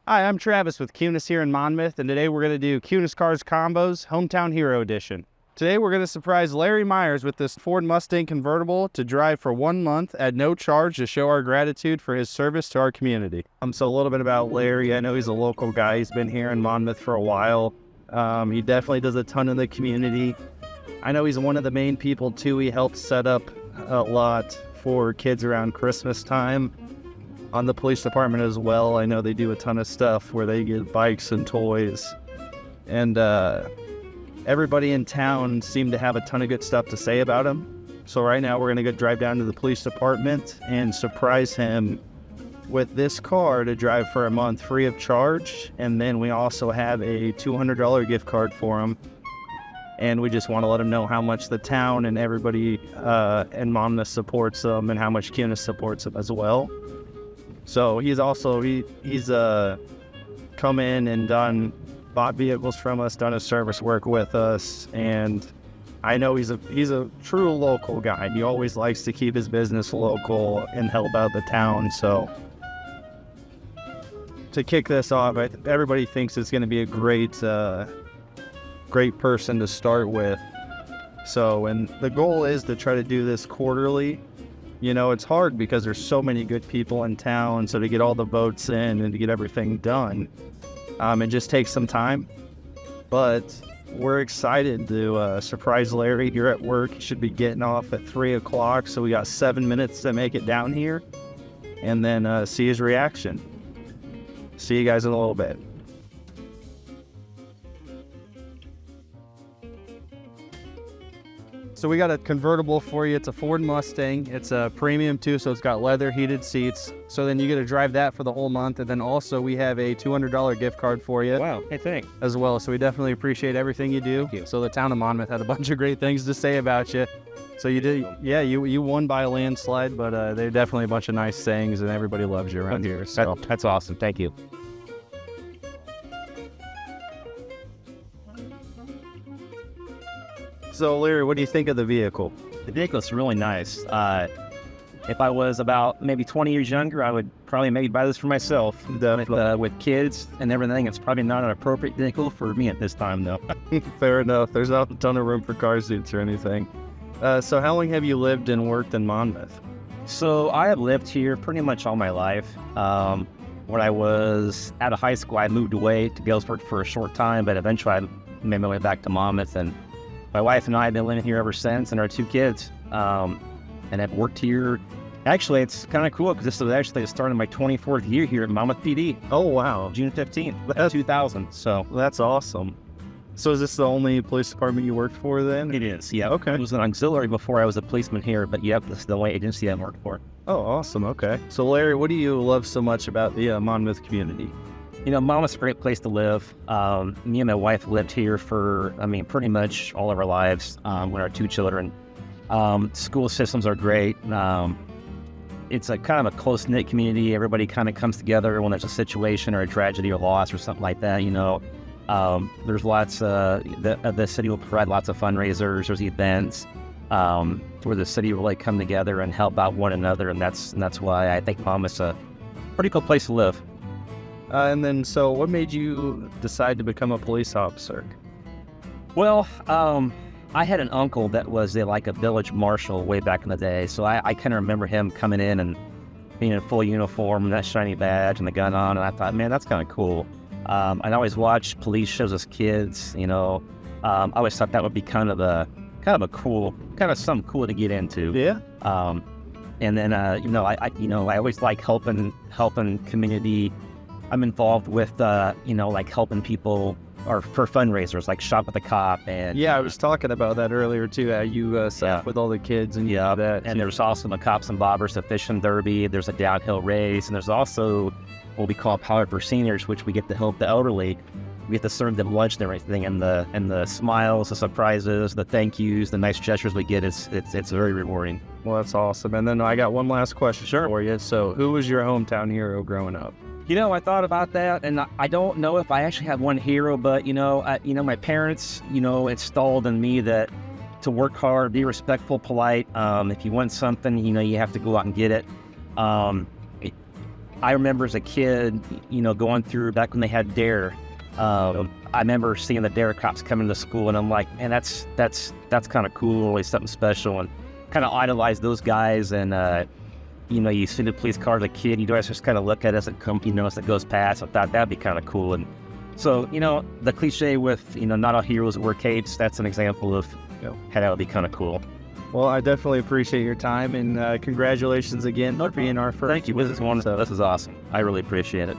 Hi, I'm Travis with Kunes here in Monmouth, and today we're going to do Kunes Cars Combos Hometown Hero Edition. Today we're going to surprise Larry Myers with this Ford Mustang convertible to drive for 1 month at no charge to show our gratitude for his service to our community. So a little bit about Larry. I know he's a local guy. He's been here in Monmouth for a while. He definitely does a ton in the community. I know he's one of the main people too. He helps set up a lot for kids around Christmas time. On the police department as well, I know they do a ton of stuff where they get bikes and toys. And everybody in town seemed to have a ton of good stuff to say about him. So right now we're going to go drive down to the police department and surprise him with this car to drive for a month free of charge. And then we also have a $200 gift card for him. And we just want to let him know how much the town and everybody in Monmouth supports him and how much Kunes supports him as well. So he's come in and bought vehicles from us, done his service work with us, and I know he's a true local guy. He always likes to keep his business local and help out the town. So to kick this off, everybody thinks it's going to be a great person to start with. So, and the goal is to try to do this quarterly. You know, it's hard because there's so many good people in town, so to get all the votes in and to get everything done, it just takes some time. But we're excited to surprise Larry here at work. He should be getting off at 3 o'clock, so we got 7 minutes to make it down here, and then see his reaction. See you guys in a little bit. So we got a convertible for you. It's a Ford Mustang. It's a premium too, so it's got leather heated seats. So then you get to drive that for the whole month. And then also we have a $200 gift card for you. Wow, hey, thanks. As well. So we definitely appreciate everything you do. Thank you. So the town of Monmouth had a bunch of great things to say about you. So you did, yeah, you won by a landslide, but they're definitely a bunch of nice things, and everybody loves you around here. So That's awesome. Thank you. So Larry, what do you think of the vehicle? The vehicle's really nice. If I was about maybe 20 years younger, I would probably maybe buy this for myself. With kids and everything, it's probably not an appropriate vehicle for me at this time, though. Fair enough. There's not a ton of room for car seats or anything. So how long have you lived and worked in Monmouth? So I have lived here pretty much all my life. When I was out of high school, I moved away to Galesburg for a short time, but eventually I made my way back to Monmouth, and my wife and I have been living here ever since, and our 2 kids, and I've worked here. Actually, it's kind of cool because this was actually the start of my 24th year here at Monmouth PD. Oh, wow. June 15th, 2000. So that's awesome. So is this the only police department you worked for then? it is, yeah. Okay. It was an auxiliary before I was a policeman here, but yep, this is the only agency I worked for. Oh, awesome. Okay. So Larry, what do you love so much about the Monmouth community? You know, Monmouth's a great place to live. Me and my wife lived here for, pretty much all of our lives with our 2 children. School systems are great. It's a kind of a close-knit community. Everybody kind of comes together when there's a situation or a tragedy or loss or something like that, you know. There's lots, the city will provide lots of fundraisers, there's events where the city will come together and help out one another, and that's why I think Monmouth's a pretty cool place to live. And then, so what made you decide to become a police officer? Well, I had an uncle that was a village marshal way back in the day, so I kind of remember him coming in and being in full uniform and that shiny badge and the gun on, and I thought, man, that's kind of cool. I'd always watch police shows as kids, you know. I always thought that would be kind of a cool, something cool to get into. Yeah. And then, I always like helping community. I'm involved with, helping people or for fundraisers like Shop with a Cop. And yeah, I was talking about that earlier too. You sat with all the kids and that. And there's also the Cops and Bobbers, the fishing derby. There's a downhill race, and there's also what we call Power for Seniors, which we get to help the elderly. We get to serve them lunch and everything, and the smiles, the surprises, the thank yous, the nice gestures we get. It's very rewarding. Well, that's awesome. And then I got one last question for you. So, who was your hometown hero growing up? You know, I thought about that, and I don't know if I actually had one hero, but my parents, installed in me that to work hard, be respectful, polite. If you want something, you have to go out and get it. I remember as a kid, going through back when they had Dare. I remember seeing the Dare cops coming to school, and I'm like, man, that's kind of cool, always something special, and kind of idolize those guys. And you see the police car as a kid, you always just kind of look at it as it comes, as it goes past. I thought that'd be kind of cool. And so, the cliche with not all heroes wear capes. That's an example of how that would be kind of cool. Well, I definitely appreciate your time, and congratulations again for being our first. Thank you. This is wonderful. This is awesome. I really appreciate it.